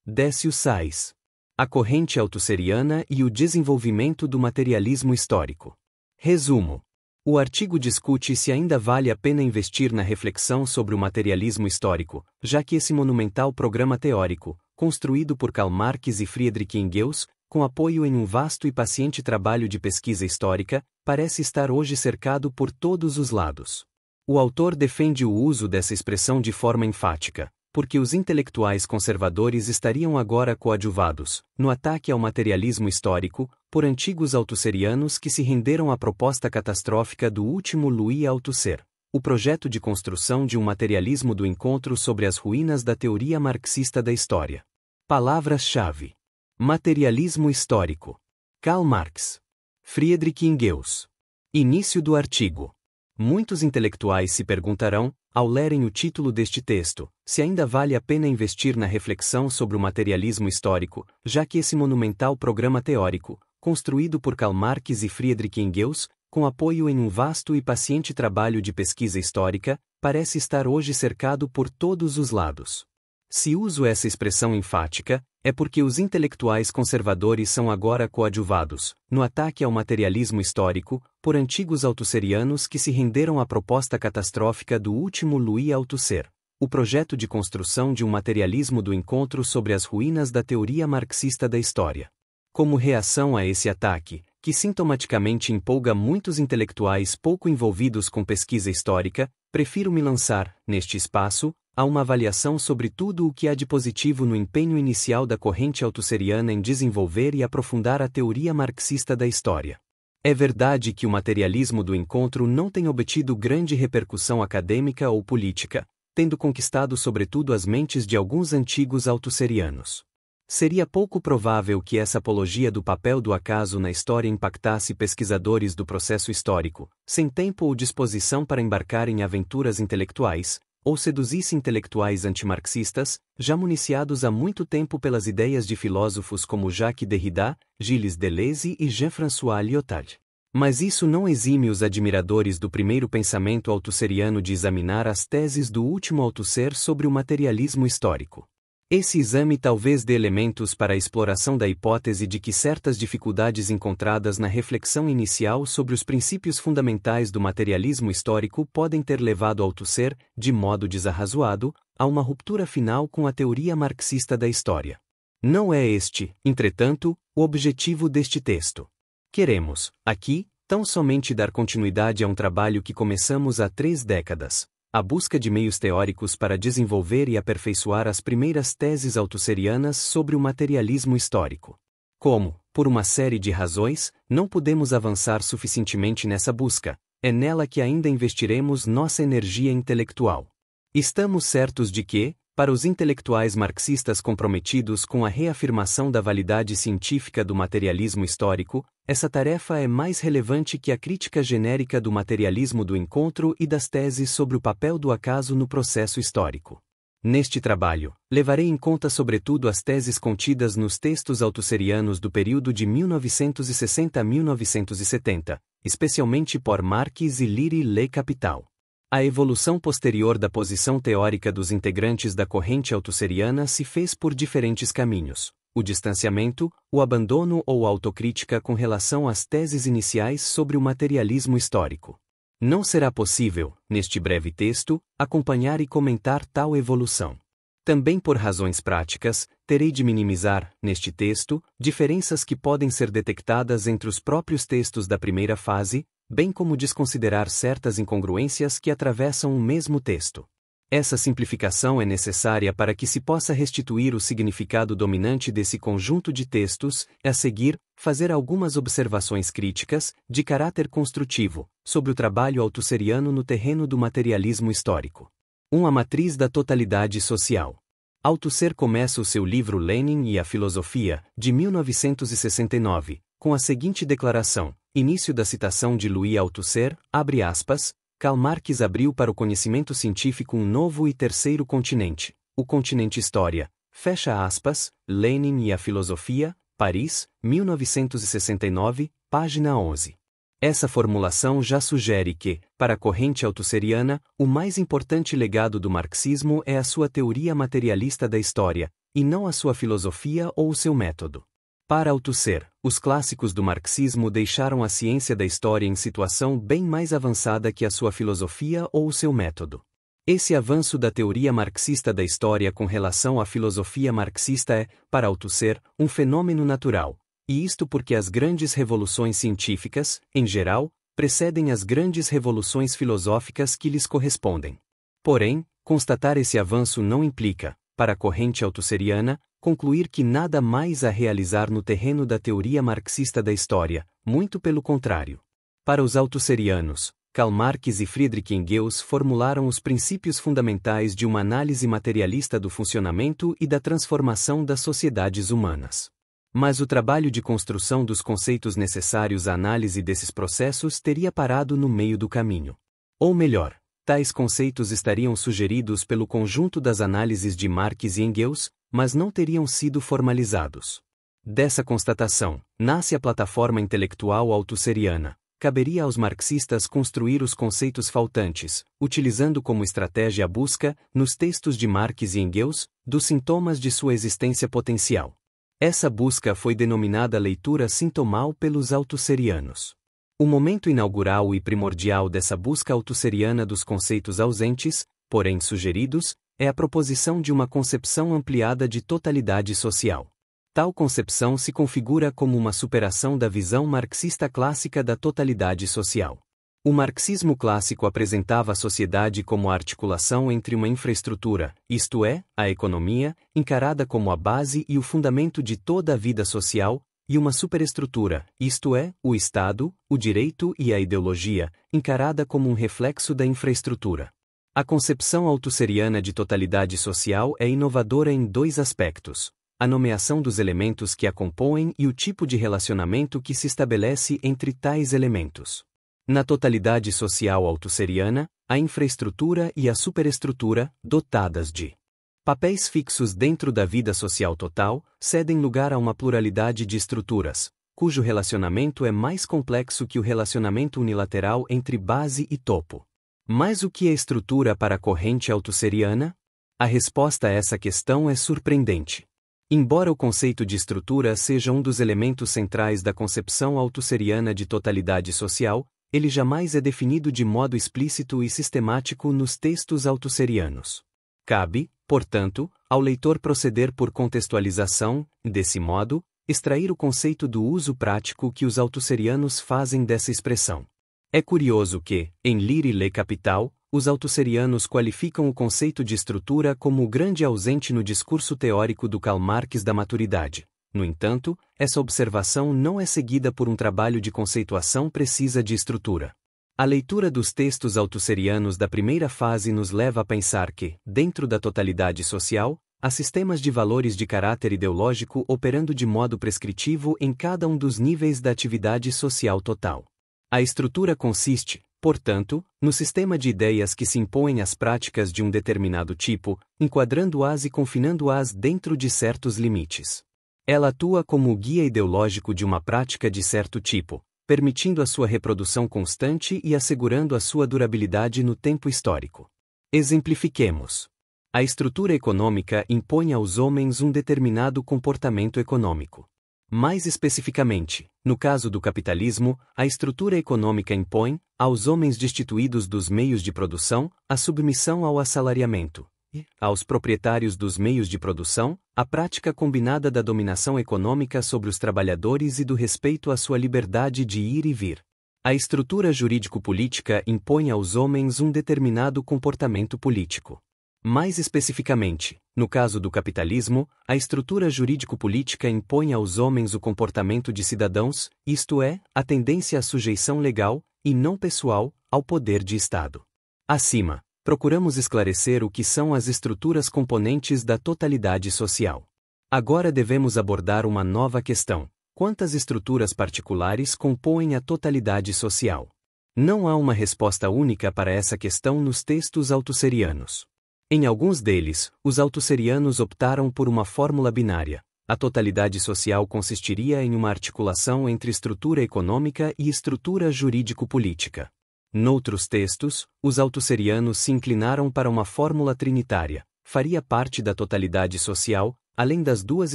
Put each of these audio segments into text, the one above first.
Décio Sais. A corrente althusseriana e o desenvolvimento do materialismo histórico. Resumo. O artigo discute se ainda vale a pena investir na reflexão sobre o materialismo histórico, já que esse monumental programa teórico, construído por Karl Marx e Friedrich Engels, com apoio em um vasto e paciente trabalho de pesquisa histórica, parece estar hoje cercado por todos os lados. O autor defende o uso dessa expressão de forma enfática, porque os intelectuais conservadores estariam agora coadjuvados, no ataque ao materialismo histórico, por antigos althusserianos que se renderam à proposta catastrófica do último Louis Althusser, o projeto de construção de um materialismo do encontro sobre as ruínas da teoria marxista da história. Palavras-chave: materialismo histórico. Karl Marx. Friedrich Engels. Início do artigo. Muitos intelectuais se perguntarão, ao lerem o título deste texto, se ainda vale a pena investir na reflexão sobre o materialismo histórico, já que esse monumental programa teórico, construído por Karl Marx e Friedrich Engels, com apoio em um vasto e paciente trabalho de pesquisa histórica, parece estar hoje cercado por todos os lados. Se uso essa expressão enfática, é porque os intelectuais conservadores são agora coadjuvados, no ataque ao materialismo histórico, por antigos althusserianos que se renderam à proposta catastrófica do último Louis Althusser, o projeto de construção de um materialismo do encontro sobre as ruínas da teoria marxista da história. Como reação a esse ataque, que sintomaticamente empolga muitos intelectuais pouco envolvidos com pesquisa histórica, prefiro me lançar, neste espaço, a uma avaliação sobre tudo o que há de positivo no empenho inicial da corrente althusseriana em desenvolver e aprofundar a teoria marxista da história. É verdade que o materialismo do encontro não tem obtido grande repercussão acadêmica ou política, tendo conquistado sobretudo as mentes de alguns antigos althusserianos. Seria pouco provável que essa apologia do papel do acaso na história impactasse pesquisadores do processo histórico, sem tempo ou disposição para embarcar em aventuras intelectuais, ou seduzisse intelectuais antimarxistas, já municiados há muito tempo pelas ideias de filósofos como Jacques Derrida, Gilles Deleuze e Jean-François Lyotard. Mas isso não exime os admiradores do primeiro pensamento althusseriano de examinar as teses do último Althusser sobre o materialismo histórico. Esse exame talvez dê elementos para a exploração da hipótese de que certas dificuldades encontradas na reflexão inicial sobre os princípios fundamentais do materialismo histórico podem ter levado Althusser, de modo desarrazoado, a uma ruptura final com a teoria marxista da história. Não é este, entretanto, o objetivo deste texto. Queremos, aqui, tão somente dar continuidade a um trabalho que começamos há 3 décadas. A busca de meios teóricos para desenvolver e aperfeiçoar as primeiras teses althusserianas sobre o materialismo histórico. Como, por uma série de razões, não podemos avançar suficientemente nessa busca, é nela que ainda investiremos nossa energia intelectual. Estamos certos de que, para os intelectuais marxistas comprometidos com a reafirmação da validade científica do materialismo histórico, essa tarefa é mais relevante que a crítica genérica do materialismo do encontro e das teses sobre o papel do acaso no processo histórico. Neste trabalho, levarei em conta sobretudo as teses contidas nos textos althusserianos do período de 1960 a 1970, especialmente por Marx e Leary Le Capital. A evolução posterior da posição teórica dos integrantes da corrente althusseriana se fez por diferentes caminhos: o distanciamento, o abandono ou a autocrítica com relação às teses iniciais sobre o materialismo histórico. Não será possível, neste breve texto, acompanhar e comentar tal evolução. Também por razões práticas, terei de minimizar, neste texto, diferenças que podem ser detectadas entre os próprios textos da primeira fase, bem como desconsiderar certas incongruências que atravessam o mesmo texto. Essa simplificação é necessária para que se possa restituir o significado dominante desse conjunto de textos e, a seguir, fazer algumas observações críticas, de caráter construtivo, sobre o trabalho althusseriano no terreno do materialismo histórico. A matriz da totalidade social. Althusser começa o seu livro Lenin e a Filosofia, de 1969, com a seguinte declaração: início da citação de Louis Althusser, abre aspas, Karl Marx abriu para o conhecimento científico um novo e terceiro continente, o continente História, fecha aspas, Lenin e a Filosofia, Paris, 1969, página 11. Essa formulação já sugere que, para a corrente althusseriana, o mais importante legado do marxismo é a sua teoria materialista da história, e não a sua filosofia ou o seu método. Para Althusser, os clássicos do marxismo deixaram a ciência da história em situação bem mais avançada que a sua filosofia ou o seu método. Esse avanço da teoria marxista da história com relação à filosofia marxista é, para Althusser, um fenômeno natural, e isto porque as grandes revoluções científicas, em geral, precedem as grandes revoluções filosóficas que lhes correspondem. Porém, constatar esse avanço não implica, para a corrente althusseriana, concluir que nada mais a realizar no terreno da teoria marxista da história, muito pelo contrário. Para os althusserianos, Karl Marx e Friedrich Engels formularam os princípios fundamentais de uma análise materialista do funcionamento e da transformação das sociedades humanas. Mas o trabalho de construção dos conceitos necessários à análise desses processos teria parado no meio do caminho. Ou melhor, tais conceitos estariam sugeridos pelo conjunto das análises de Marx e Engels, mas não teriam sido formalizados. Dessa constatação, nasce a plataforma intelectual althusseriana. Caberia aos marxistas construir os conceitos faltantes, utilizando como estratégia a busca, nos textos de Marx e Engels, dos sintomas de sua existência potencial. Essa busca foi denominada leitura sintomal pelos althusserianos. O momento inaugural e primordial dessa busca althusseriana dos conceitos ausentes, porém sugeridos, é a proposição de uma concepção ampliada de totalidade social. Tal concepção se configura como uma superação da visão marxista clássica da totalidade social. O marxismo clássico apresentava a sociedade como a articulação entre uma infraestrutura, isto é, a economia, encarada como a base e o fundamento de toda a vida social, e uma superestrutura, isto é, o Estado, o direito e a ideologia, encarada como um reflexo da infraestrutura. A concepção althusseriana de totalidade social é inovadora em dois aspectos: a nomeação dos elementos que a compõem e o tipo de relacionamento que se estabelece entre tais elementos. Na totalidade social althusseriana, a infraestrutura e a superestrutura, dotadas de papéis fixos dentro da vida social total, cedem lugar a uma pluralidade de estruturas, cujo relacionamento é mais complexo que o relacionamento unilateral entre base e topo. Mas o que é estrutura para a corrente althusseriana? A resposta a essa questão é surpreendente. Embora o conceito de estrutura seja um dos elementos centrais da concepção althusseriana de totalidade social, ele jamais é definido de modo explícito e sistemático nos textos althusserianos. Cabe, portanto, ao leitor proceder por contextualização, desse modo, extrair o conceito do uso prático que os althusserianos fazem dessa expressão. É curioso que, em Lire Le Capital, os althusserianos qualificam o conceito de estrutura como o grande ausente no discurso teórico do Karl Marx da maturidade. No entanto, essa observação não é seguida por um trabalho de conceituação precisa de estrutura. A leitura dos textos althusserianos da primeira fase nos leva a pensar que, dentro da totalidade social, há sistemas de valores de caráter ideológico operando de modo prescritivo em cada um dos níveis da atividade social total. A estrutura consiste, portanto, no sistema de ideias que se impõem às práticas de um determinado tipo, enquadrando-as e confinando-as dentro de certos limites. Ela atua como o guia ideológico de uma prática de certo tipo, permitindo a sua reprodução constante e assegurando a sua durabilidade no tempo histórico. Exemplifiquemos. A estrutura econômica impõe aos homens um determinado comportamento econômico. Mais especificamente, no caso do capitalismo, a estrutura econômica impõe, aos homens destituídos dos meios de produção, a submissão ao assalariamento, e, aos proprietários dos meios de produção, a prática combinada da dominação econômica sobre os trabalhadores e do respeito à sua liberdade de ir e vir. A estrutura jurídico-política impõe aos homens um determinado comportamento político. Mais especificamente, no caso do capitalismo, a estrutura jurídico-política impõe aos homens o comportamento de cidadãos, isto é, a tendência à sujeição legal, e não pessoal, ao poder de Estado. Acima, procuramos esclarecer o que são as estruturas componentes da totalidade social. Agora devemos abordar uma nova questão: quantas estruturas particulares compõem a totalidade social? Não há uma resposta única para essa questão nos textos althusserianos. Em alguns deles, os althusserianos optaram por uma fórmula binária. A totalidade social consistiria em uma articulação entre estrutura econômica e estrutura jurídico-política. Noutros textos, os althusserianos se inclinaram para uma fórmula trinitária. Faria parte da totalidade social além das duas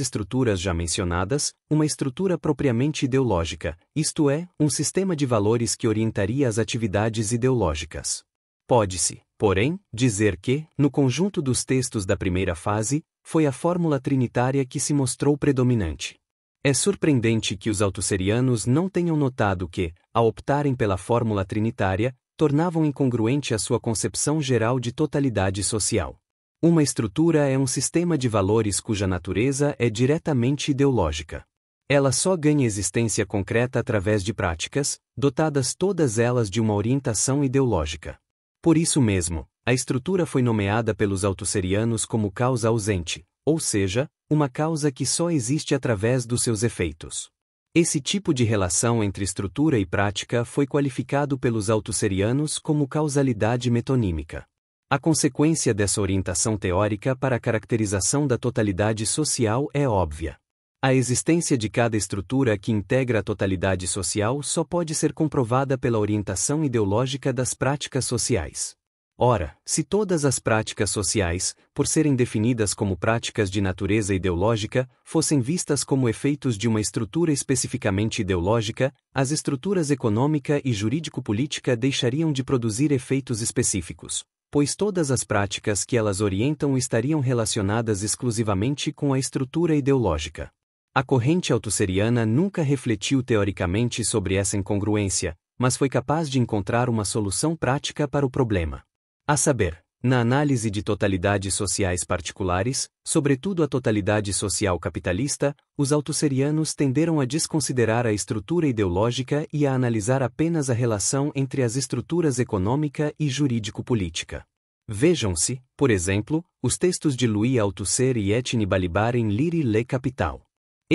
estruturas já mencionadas, uma estrutura propriamente ideológica, isto é, um sistema de valores que orientaria as atividades ideológicas. Pode-se, porém, dizer que, no conjunto dos textos da primeira fase, foi a fórmula trinitária que se mostrou predominante. É surpreendente que os altusserianos não tenham notado que, ao optarem pela fórmula trinitária, tornavam incongruente a sua concepção geral de totalidade social. Uma estrutura é um sistema de valores cuja natureza é diretamente ideológica. Ela só ganha existência concreta através de práticas, dotadas todas elas de uma orientação ideológica. Por isso mesmo, a estrutura foi nomeada pelos altusserianos como causa ausente, ou seja, uma causa que só existe através dos seus efeitos. Esse tipo de relação entre estrutura e prática foi qualificado pelos altusserianos como causalidade metonímica. A consequência dessa orientação teórica para a caracterização da totalidade social é óbvia. A existência de cada estrutura que integra a totalidade social só pode ser comprovada pela orientação ideológica das práticas sociais. Ora, se todas as práticas sociais, por serem definidas como práticas de natureza ideológica, fossem vistas como efeitos de uma estrutura especificamente ideológica, as estruturas econômica e jurídico-política deixariam de produzir efeitos específicos, pois todas as práticas que elas orientam estariam relacionadas exclusivamente com a estrutura ideológica. A corrente altusseriana nunca refletiu teoricamente sobre essa incongruência, mas foi capaz de encontrar uma solução prática para o problema. A saber, na análise de totalidades sociais particulares, sobretudo a totalidade social capitalista, os altusserianos tenderam a desconsiderar a estrutura ideológica e a analisar apenas a relação entre as estruturas econômica e jurídico-política. Vejam-se, por exemplo, os textos de Louis Althusser e Etienne Balibar em Lire et le Capital.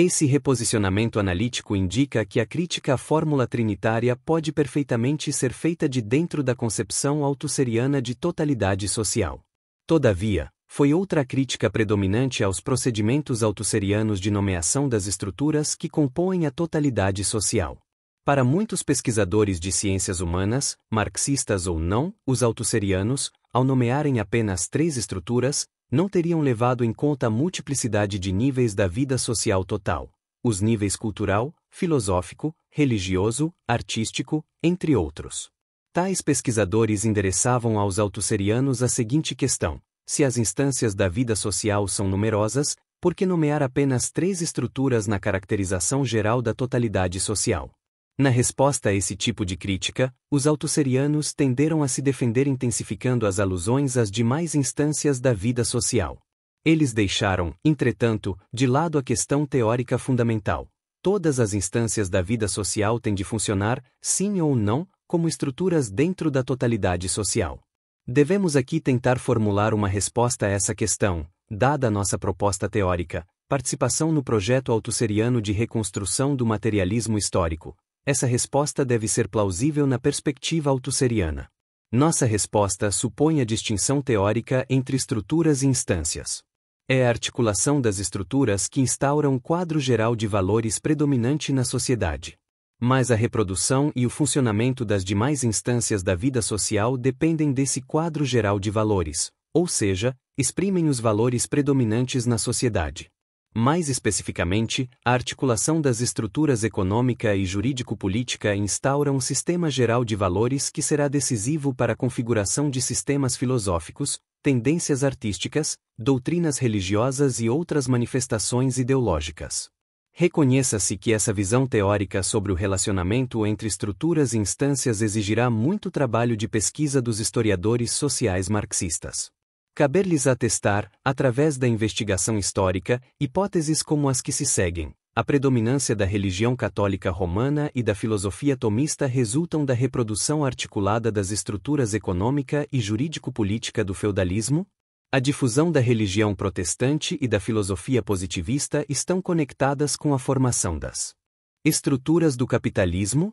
Esse reposicionamento analítico indica que a crítica à fórmula trinitária pode perfeitamente ser feita de dentro da concepção althusseriana de totalidade social. Todavia, foi outra crítica predominante aos procedimentos althusserianos de nomeação das estruturas que compõem a totalidade social. Para muitos pesquisadores de ciências humanas, marxistas ou não, os althusserianos, ao nomearem apenas 3 estruturas, não teriam levado em conta a multiplicidade de níveis da vida social total, os níveis cultural, filosófico, religioso, artístico, entre outros. Tais pesquisadores endereçavam aos althusserianos a seguinte questão: se as instâncias da vida social são numerosas, por que nomear apenas 3 estruturas na caracterização geral da totalidade social? Na resposta a esse tipo de crítica, os althusserianos tenderam a se defender intensificando as alusões às demais instâncias da vida social. Eles deixaram, entretanto, de lado a questão teórica fundamental. Todas as instâncias da vida social têm de funcionar, sim ou não, como estruturas dentro da totalidade social. Devemos aqui tentar formular uma resposta a essa questão, dada a nossa proposta teórica, participação no projeto althusseriano de reconstrução do materialismo histórico. Essa resposta deve ser plausível na perspectiva althusseriana. Nossa resposta supõe a distinção teórica entre estruturas e instâncias. É a articulação das estruturas que instaura um quadro geral de valores predominante na sociedade. Mas a reprodução e o funcionamento das demais instâncias da vida social dependem desse quadro geral de valores, ou seja, exprimem os valores predominantes na sociedade. Mais especificamente, a articulação das estruturas econômica e jurídico-política instaura um sistema geral de valores que será decisivo para a configuração de sistemas filosóficos, tendências artísticas, doutrinas religiosas e outras manifestações ideológicas. Reconheça-se que essa visão teórica sobre o relacionamento entre estruturas e instâncias exigirá muito trabalho de pesquisa dos historiadores sociais marxistas. Caber-lhes atestar, através da investigação histórica, hipóteses como as que se seguem. A predominância da religião católica romana e da filosofia tomista resultam da reprodução articulada das estruturas econômica e jurídico-política do feudalismo? A difusão da religião protestante e da filosofia positivista estão conectadas com a formação das estruturas do capitalismo?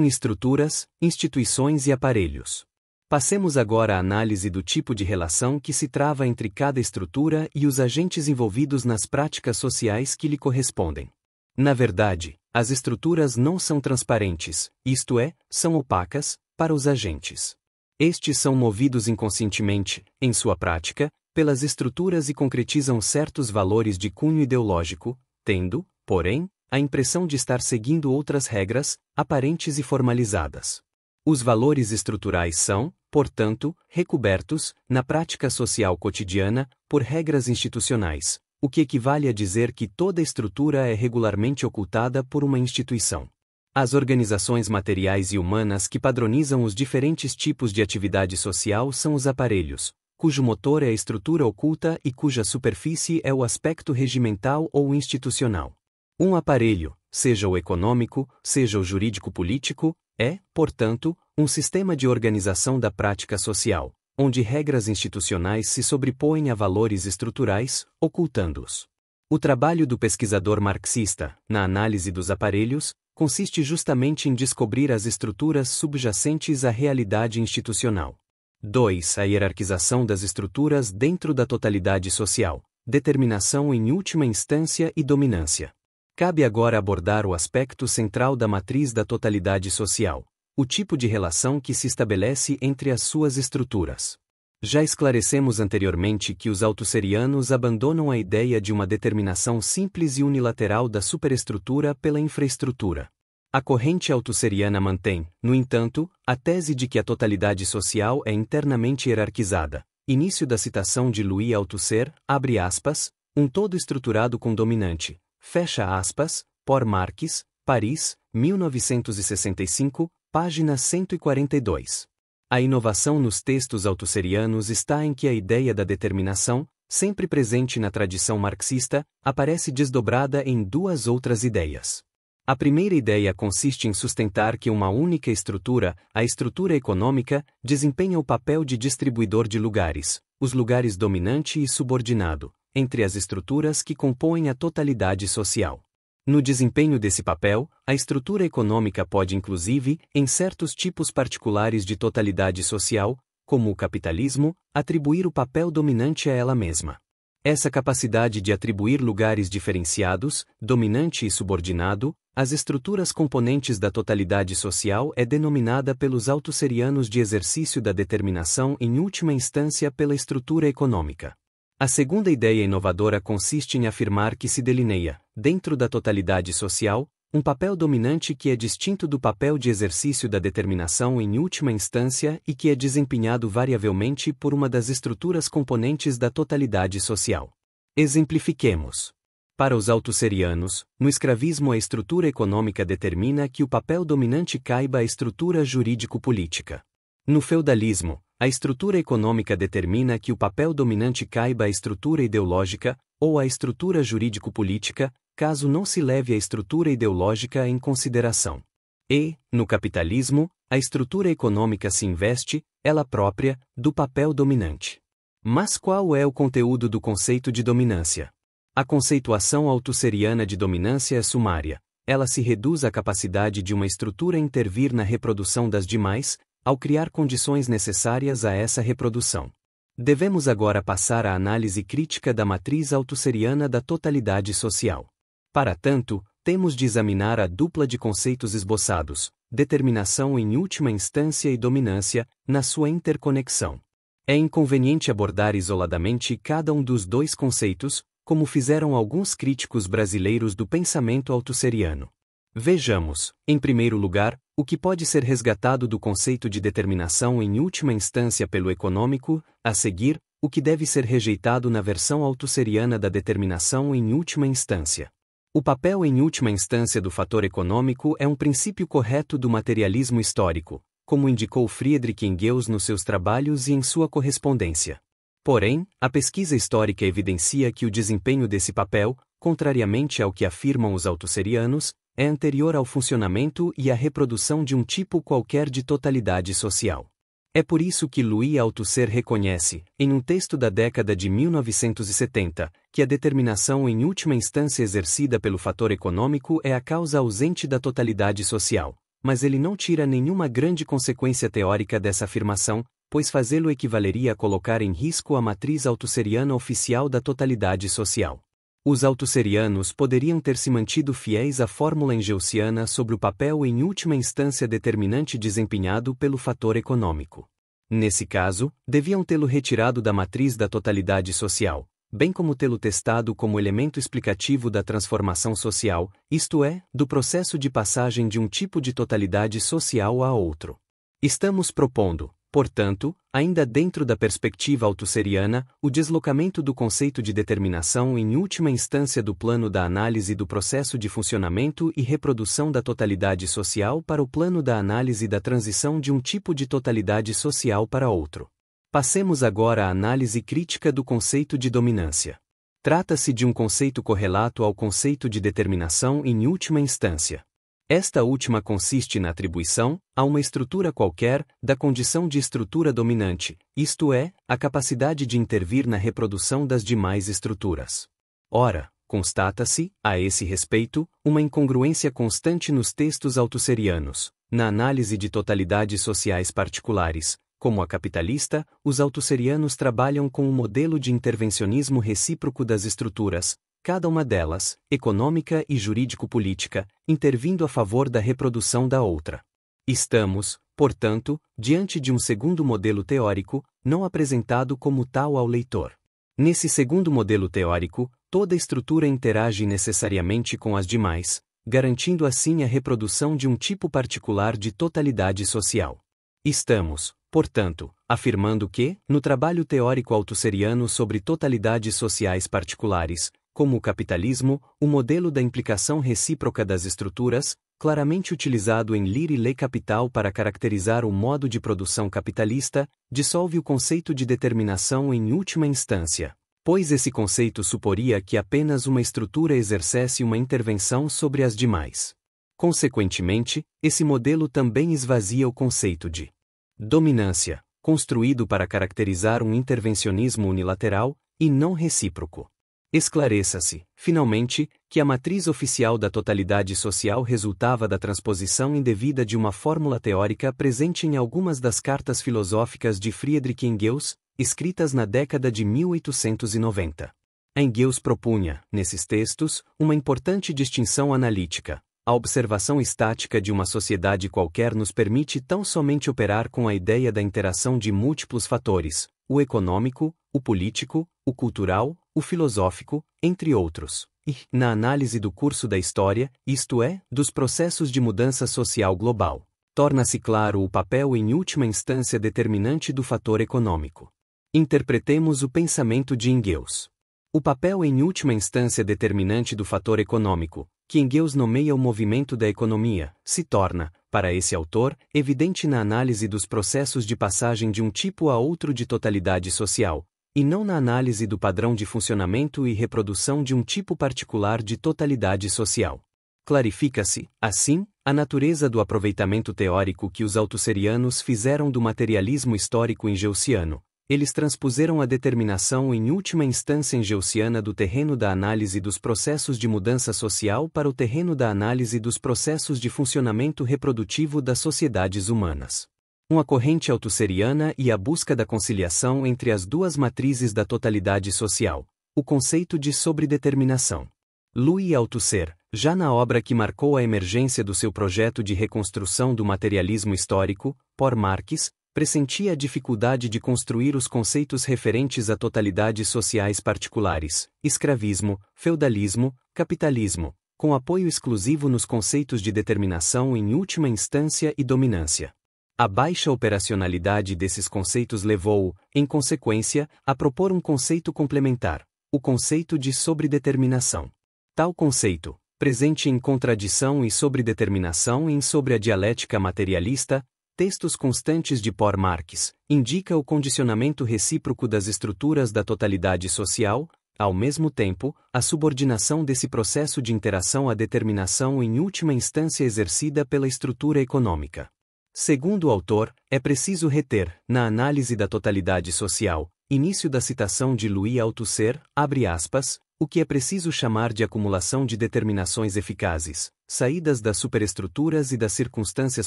Estruturas, instituições e aparelhos. Passemos agora à análise do tipo de relação que se trava entre cada estrutura e os agentes envolvidos nas práticas sociais que lhe correspondem. Na verdade, as estruturas não são transparentes, isto é, são opacas, para os agentes. Estes são movidos inconscientemente, em sua prática, pelas estruturas e concretizam certos valores de cunho ideológico, tendo, porém, a impressão de estar seguindo outras regras, aparentes e formalizadas. Os valores estruturais são, portanto, recobertos, na prática social cotidiana, por regras institucionais, o que equivale a dizer que toda estrutura é regularmente ocultada por uma instituição. As organizações materiais e humanas que padronizam os diferentes tipos de atividade social são os aparelhos, cujo motor é a estrutura oculta e cuja superfície é o aspecto regimental ou institucional. Um aparelho, seja o econômico, seja o jurídico-político, é, portanto, um sistema de organização da prática social, onde regras institucionais se sobrepõem a valores estruturais, ocultando-os. O trabalho do pesquisador marxista, na análise dos aparelhos, consiste justamente em descobrir as estruturas subjacentes à realidade institucional. 2. A hierarquização das estruturas dentro da totalidade social, determinação em última instância e dominância. Cabe agora abordar o aspecto central da matriz da totalidade social, o tipo de relação que se estabelece entre as suas estruturas. Já esclarecemos anteriormente que os altusserianos abandonam a ideia de uma determinação simples e unilateral da superestrutura pela infraestrutura. A corrente altusseriana mantém, no entanto, a tese de que a totalidade social é internamente hierarquizada. Início da citação de Louis Althusser, abre aspas, um todo estruturado com dominante, fecha aspas, por Marx, Paris, 1965, página 142. A inovação nos textos altusserianos está em que a ideia da determinação, sempre presente na tradição marxista, aparece desdobrada em duas outras ideias. A primeira ideia consiste em sustentar que uma única estrutura, a estrutura econômica, desempenha o papel de distribuidor de lugares, os lugares dominante e subordinado, entre as estruturas que compõem a totalidade social. No desempenho desse papel, a estrutura econômica pode inclusive, em certos tipos particulares de totalidade social, como o capitalismo, atribuir o papel dominante a ela mesma. Essa capacidade de atribuir lugares diferenciados, dominante e subordinado, às estruturas componentes da totalidade social é denominada pelos altusserianos de exercício da determinação em última instância pela estrutura econômica. A segunda ideia inovadora consiste em afirmar que se delineia, dentro da totalidade social, um papel dominante que é distinto do papel de exercício da determinação em última instância e que é desempenhado variavelmente por uma das estruturas componentes da totalidade social. Exemplifiquemos. Para os altusserianos, no escravismo a estrutura econômica determina que o papel dominante caiba à estrutura jurídico-política. No feudalismo, a estrutura econômica determina que o papel dominante caiba à estrutura ideológica, ou à estrutura jurídico-política, caso não se leve a estrutura ideológica em consideração. E, no capitalismo, a estrutura econômica se investe, ela própria, do papel dominante. Mas qual é o conteúdo do conceito de dominância? A conceituação altusseriana de dominância é sumária. Ela se reduz à capacidade de uma estrutura intervir na reprodução das demais, ao criar condições necessárias a essa reprodução. Devemos agora passar à análise crítica da matriz altusseriana da totalidade social. Para tanto, temos de examinar a dupla de conceitos esboçados, determinação em última instância e dominância, na sua interconexão. É inconveniente abordar isoladamente cada um dos dois conceitos, como fizeram alguns críticos brasileiros do pensamento altusseriano. Vejamos, em primeiro lugar, o que pode ser resgatado do conceito de determinação em última instância pelo econômico, a seguir, o que deve ser rejeitado na versão altusseriana da determinação em última instância. O papel em última instância do fator econômico é um princípio correto do materialismo histórico, como indicou Friedrich Engels nos seus trabalhos e em sua correspondência. Porém, a pesquisa histórica evidencia que o desempenho desse papel, contrariamente ao que afirmam os altusserianos, é anterior ao funcionamento e à reprodução de um tipo qualquer de totalidade social. É por isso que Louis Althusser reconhece, em um texto da década de 1970, que a determinação em última instância exercida pelo fator econômico é a causa ausente da totalidade social, mas ele não tira nenhuma grande consequência teórica dessa afirmação, pois fazê-lo equivaleria a colocar em risco a matriz altusseriana oficial da totalidade social. Os altusserianos poderiam ter se mantido fiéis à fórmula engelsciana sobre o papel em última instância determinante desempenhado pelo fator econômico. Nesse caso, deviam tê-lo retirado da matriz da totalidade social, bem como tê-lo testado como elemento explicativo da transformação social, isto é, do processo de passagem de um tipo de totalidade social a outro. Estamos propondo, portanto, ainda dentro da perspectiva altusseriana, o deslocamento do conceito de determinação em última instância do plano da análise do processo de funcionamento e reprodução da totalidade social para o plano da análise da transição de um tipo de totalidade social para outro. Passemos agora à análise crítica do conceito de dominância. Trata-se de um conceito correlato ao conceito de determinação em última instância. Esta última consiste na atribuição, a uma estrutura qualquer, da condição de estrutura dominante, isto é, a capacidade de intervir na reprodução das demais estruturas. Ora, constata-se, a esse respeito, uma incongruência constante nos textos altusserianos. Na análise de totalidades sociais particulares, como a capitalista, os altusserianos trabalham com um modelo de intervencionismo recíproco das estruturas, cada uma delas, econômica e jurídico-política, intervindo a favor da reprodução da outra. Estamos, portanto, diante de um segundo modelo teórico, não apresentado como tal ao leitor. Nesse segundo modelo teórico, toda estrutura interage necessariamente com as demais, garantindo assim a reprodução de um tipo particular de totalidade social. Estamos, portanto, afirmando que, no trabalho teórico altusseriano sobre totalidades sociais particulares, como o capitalismo, o modelo da implicação recíproca das estruturas, claramente utilizado em Lire e Le Capital para caracterizar o modo de produção capitalista, dissolve o conceito de determinação em última instância, pois esse conceito suporia que apenas uma estrutura exercesse uma intervenção sobre as demais. Consequentemente, esse modelo também esvazia o conceito de dominância, construído para caracterizar um intervencionismo unilateral, e não recíproco. Esclareça-se, finalmente, que a matriz oficial da totalidade social resultava da transposição indevida de uma fórmula teórica presente em algumas das cartas filosóficas de Friedrich Engels, escritas na década de 1890. Engels propunha, nesses textos, uma importante distinção analítica. A observação estática de uma sociedade qualquer nos permite tão somente operar com a ideia da interação de múltiplos fatores, o econômico, o político, o cultural, o filosófico, entre outros, e, na análise do curso da história, isto é, dos processos de mudança social global, torna-se claro o papel em última instância determinante do fator econômico. Interpretemos o pensamento de Engels. O papel em última instância determinante do fator econômico, que Engels nomeia o movimento da economia, se torna, para esse autor, evidente na análise dos processos de passagem de um tipo a outro de totalidade social, e não na análise do padrão de funcionamento e reprodução de um tipo particular de totalidade social. Clarifica-se, assim, a natureza do aproveitamento teórico que os altusserianos fizeram do materialismo histórico engeusiano. Eles transpuseram a determinação em última instância engeusiana do terreno da análise dos processos de mudança social para o terreno da análise dos processos de funcionamento reprodutivo das sociedades humanas. Uma corrente altusseriana e a busca da conciliação entre as duas matrizes da totalidade social, o conceito de sobredeterminação. Louis Althusser, já na obra que marcou a emergência do seu projeto de reconstrução do materialismo histórico, por Marx, pressentia a dificuldade de construir os conceitos referentes a totalidades sociais particulares, escravismo, feudalismo, capitalismo, com apoio exclusivo nos conceitos de determinação em última instância e dominância. A baixa operacionalidade desses conceitos levou-o, em consequência, a propor um conceito complementar, o conceito de sobredeterminação. Tal conceito, presente em Contradição e Sobredeterminação em Sobre a Dialética Materialista, Textos Constantes de Por Marx, indica o condicionamento recíproco das estruturas da totalidade social, ao mesmo tempo, a subordinação desse processo de interação à determinação em última instância exercida pela estrutura econômica. Segundo o autor, é preciso reter, na análise da totalidade social, início da citação de Louis Althusser, abre aspas, o que é preciso chamar de acumulação de determinações eficazes, saídas das superestruturas e das circunstâncias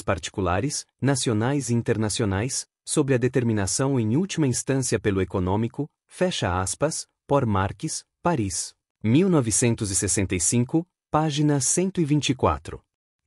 particulares, nacionais e internacionais, sobre a determinação em última instância pelo econômico, fecha aspas, por Marx, Paris. 1965, página 124.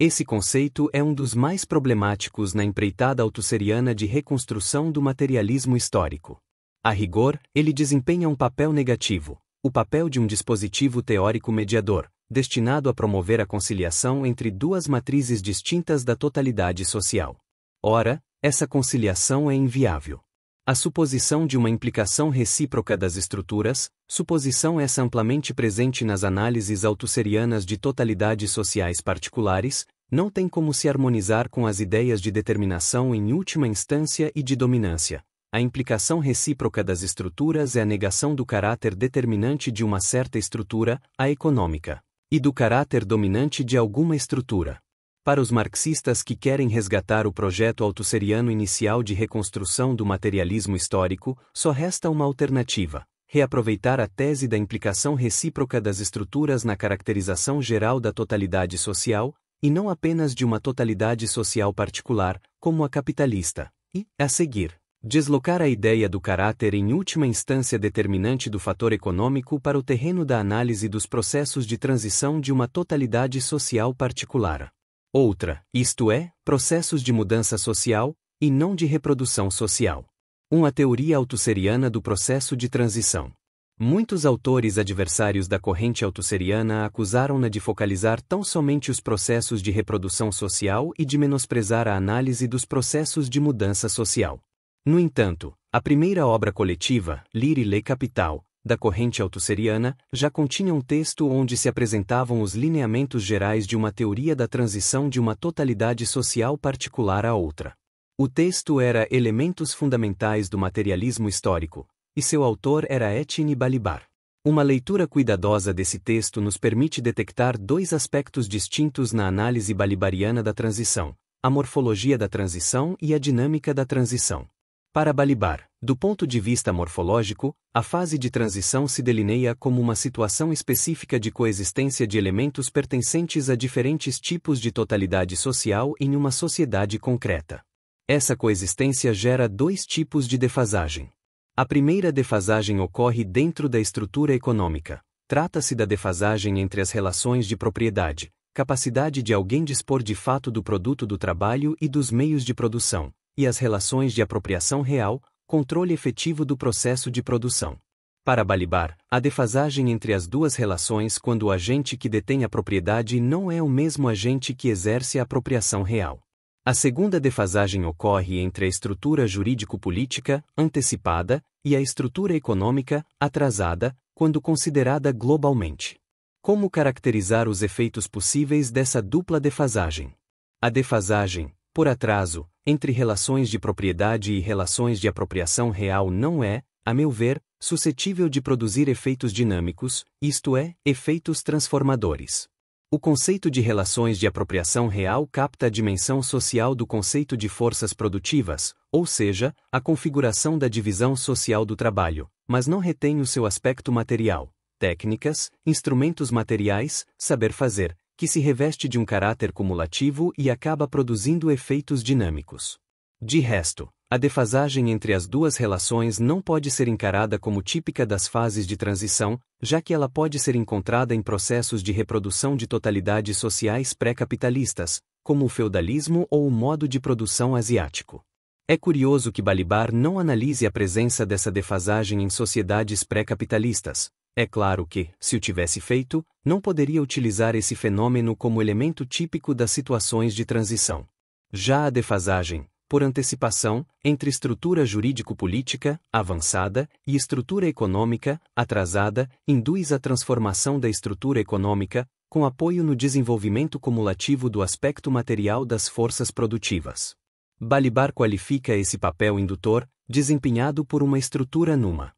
Esse conceito é um dos mais problemáticos na empreitada althusseriana de reconstrução do materialismo histórico. A rigor, ele desempenha um papel negativo, o papel de um dispositivo teórico mediador, destinado a promover a conciliação entre duas matrizes distintas da totalidade social. Ora, essa conciliação é inviável. A suposição de uma implicação recíproca das estruturas, suposição essa amplamente presente nas análises althusserianas de totalidades sociais particulares, não tem como se harmonizar com as ideias de determinação em última instância e de dominância. A implicação recíproca das estruturas é a negação do caráter determinante de uma certa estrutura, a econômica, e do caráter dominante de alguma estrutura. Para os marxistas que querem resgatar o projeto althusseriano inicial de reconstrução do materialismo histórico, só resta uma alternativa: reaproveitar a tese da implicação recíproca das estruturas na caracterização geral da totalidade social, e não apenas de uma totalidade social particular, como a capitalista, e, a seguir, deslocar a ideia do caráter em última instância determinante do fator econômico para o terreno da análise dos processos de transição de uma totalidade social particular. Outra, isto é, processos de mudança social, e não de reprodução social. Uma teoria althusseriana do processo de transição. Muitos autores adversários da corrente althusseriana acusaram-na de focalizar tão somente os processos de reprodução social e de menosprezar a análise dos processos de mudança social. No entanto, a primeira obra coletiva, Lire et le Capital, da corrente althusseriana, já continha um texto onde se apresentavam os lineamentos gerais de uma teoria da transição de uma totalidade social particular a outra. O texto era Elementos Fundamentais do Materialismo Histórico, e seu autor era Etienne Balibar. Uma leitura cuidadosa desse texto nos permite detectar dois aspectos distintos na análise balibariana da transição: a morfologia da transição e a dinâmica da transição. Para Balibar, do ponto de vista morfológico, a fase de transição se delineia como uma situação específica de coexistência de elementos pertencentes a diferentes tipos de totalidade social em uma sociedade concreta. Essa coexistência gera dois tipos de defasagem. A primeira defasagem ocorre dentro da estrutura econômica. Trata-se da defasagem entre as relações de propriedade, capacidade de alguém dispor de fato do produto do trabalho e dos meios de produção, e as relações de apropriação real, controle efetivo do processo de produção. Para Balibar, a defasagem entre as duas relações quando o agente que detém a propriedade não é o mesmo agente que exerce a apropriação real. A segunda defasagem ocorre entre a estrutura jurídico-política, antecipada, e a estrutura econômica, atrasada, quando considerada globalmente. Como caracterizar os efeitos possíveis dessa dupla defasagem? A defasagem, por atraso, entre relações de propriedade e relações de apropriação real não é, a meu ver, suscetível de produzir efeitos dinâmicos, isto é, efeitos transformadores. O conceito de relações de apropriação real capta a dimensão social do conceito de forças produtivas, ou seja, a configuração da divisão social do trabalho, mas não retém o seu aspecto material, técnicas, instrumentos materiais, saber fazer, que se reveste de um caráter cumulativo e acaba produzindo efeitos dinâmicos. De resto, a defasagem entre as duas relações não pode ser encarada como típica das fases de transição, já que ela pode ser encontrada em processos de reprodução de totalidades sociais pré-capitalistas, como o feudalismo ou o modo de produção asiático. É curioso que Balibar não analise a presença dessa defasagem em sociedades pré-capitalistas. É claro que, se o tivesse feito, não poderia utilizar esse fenômeno como elemento típico das situações de transição. Já a defasagem, por antecipação, entre estrutura jurídico-política, avançada, e estrutura econômica, atrasada, induz a transformação da estrutura econômica, com apoio no desenvolvimento cumulativo do aspecto material das forças produtivas. Balibar qualifica esse papel indutor, desempenhado por uma estrutura numa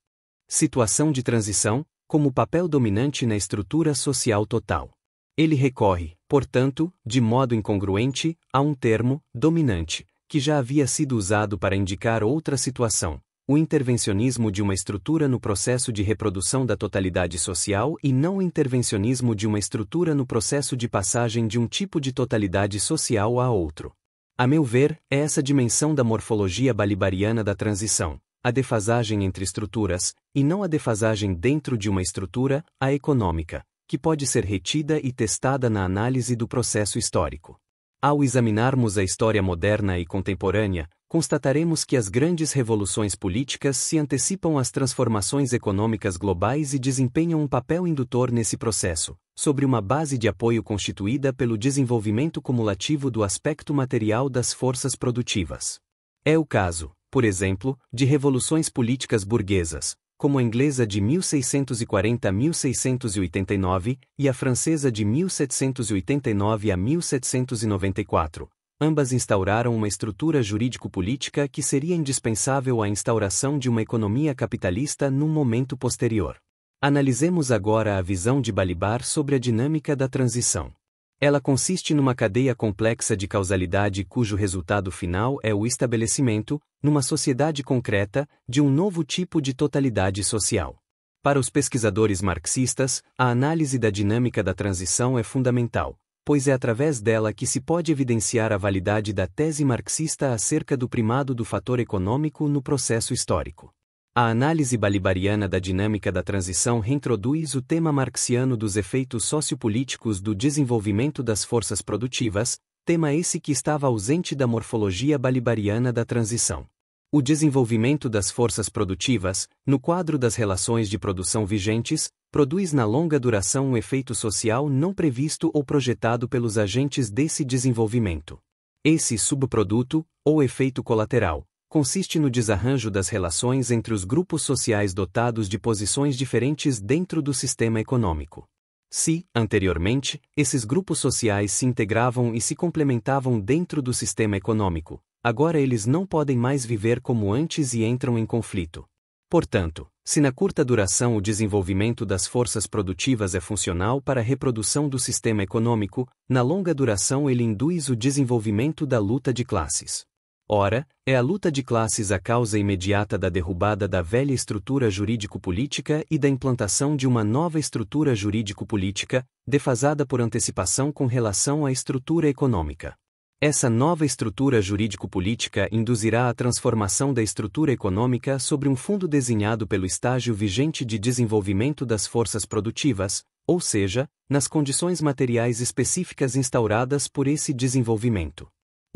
situação de transição, como papel dominante na estrutura social total. Ele recorre, portanto, de modo incongruente, a um termo, dominante, que já havia sido usado para indicar outra situação, o intervencionismo de uma estrutura no processo de reprodução da totalidade social e não o intervencionismo de uma estrutura no processo de passagem de um tipo de totalidade social a outro. A meu ver, é essa dimensão da morfologia balibariana da transição, a defasagem entre estruturas, e não a defasagem dentro de uma estrutura, a econômica, que pode ser retida e testada na análise do processo histórico. Ao examinarmos a história moderna e contemporânea, constataremos que as grandes revoluções políticas se antecipam às transformações econômicas globais e desempenham um papel indutor nesse processo, sobre uma base de apoio constituída pelo desenvolvimento cumulativo do aspecto material das forças produtivas. É o caso, por exemplo, de revoluções políticas burguesas, como a inglesa de 1640 a 1689 e a francesa de 1789 a 1794. Ambas instauraram uma estrutura jurídico-política que seria indispensável à instauração de uma economia capitalista num momento posterior. Analisemos agora a visão de Balibar sobre a dinâmica da transição. Ela consiste numa cadeia complexa de causalidade cujo resultado final é o estabelecimento, numa sociedade concreta, de um novo tipo de totalidade social. Para os pesquisadores marxistas, a análise da dinâmica da transição é fundamental, pois é através dela que se pode evidenciar a validade da tese marxista acerca do primado do fator econômico no processo histórico. A análise balibariana da dinâmica da transição reintroduz o tema marxiano dos efeitos sociopolíticos do desenvolvimento das forças produtivas, tema esse que estava ausente da morfologia balibariana da transição. O desenvolvimento das forças produtivas, no quadro das relações de produção vigentes, produz na longa duração um efeito social não previsto ou projetado pelos agentes desse desenvolvimento. Esse subproduto, ou efeito colateral, consiste no desarranjo das relações entre os grupos sociais dotados de posições diferentes dentro do sistema econômico. Se, anteriormente, esses grupos sociais se integravam e se complementavam dentro do sistema econômico, agora eles não podem mais viver como antes e entram em conflito. Portanto, se na curta duração o desenvolvimento das forças produtivas é funcional para a reprodução do sistema econômico, na longa duração ele induz o desenvolvimento da luta de classes. Ora, é a luta de classes a causa imediata da derrubada da velha estrutura jurídico-política e da implantação de uma nova estrutura jurídico-política, defasada por antecipação com relação à estrutura econômica. Essa nova estrutura jurídico-política induzirá a transformação da estrutura econômica sobre um fundo desenhado pelo estágio vigente de desenvolvimento das forças produtivas, ou seja, nas condições materiais específicas instauradas por esse desenvolvimento.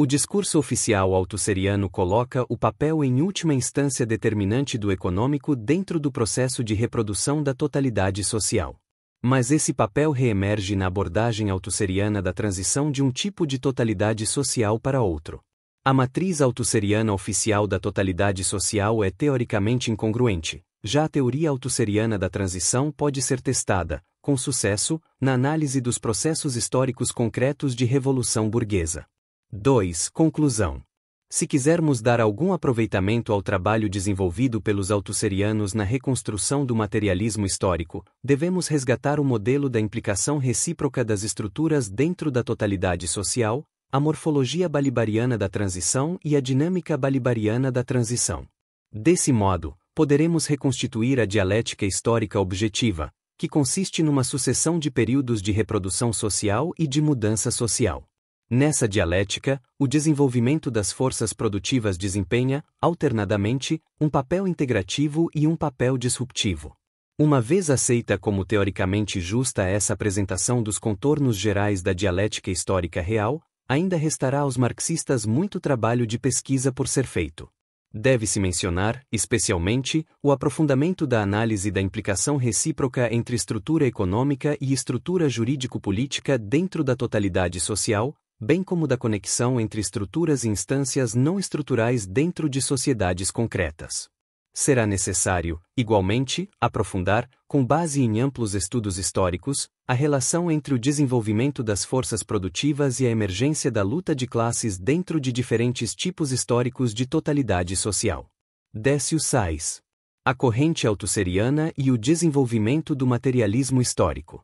O discurso oficial altusseriano coloca o papel em última instância determinante do econômico dentro do processo de reprodução da totalidade social. Mas esse papel reemerge na abordagem altusseriana da transição de um tipo de totalidade social para outro. A matriz altusseriana oficial da totalidade social é teoricamente incongruente, já a teoria altusseriana da transição pode ser testada, com sucesso, na análise dos processos históricos concretos de revolução burguesa. 2. Conclusão. Se quisermos dar algum aproveitamento ao trabalho desenvolvido pelos altusserianos na reconstrução do materialismo histórico, devemos resgatar o modelo da implicação recíproca das estruturas dentro da totalidade social, a morfologia balibariana da transição e a dinâmica balibariana da transição. Desse modo, poderemos reconstituir a dialética histórica objetiva, que consiste numa sucessão de períodos de reprodução social e de mudança social. Nessa dialética, o desenvolvimento das forças produtivas desempenha, alternadamente, um papel integrativo e um papel disruptivo. Uma vez aceita como teoricamente justa essa apresentação dos contornos gerais da dialética histórica real, ainda restará aos marxistas muito trabalho de pesquisa por ser feito. Deve-se mencionar, especialmente, o aprofundamento da análise da implicação recíproca entre estrutura econômica e estrutura jurídico-política dentro da totalidade social, bem como da conexão entre estruturas e instâncias não estruturais dentro de sociedades concretas. Será necessário, igualmente, aprofundar, com base em amplos estudos históricos, a relação entre o desenvolvimento das forças produtivas e a emergência da luta de classes dentro de diferentes tipos históricos de totalidade social. Décio Sais. A corrente altusseriana e o desenvolvimento do materialismo histórico.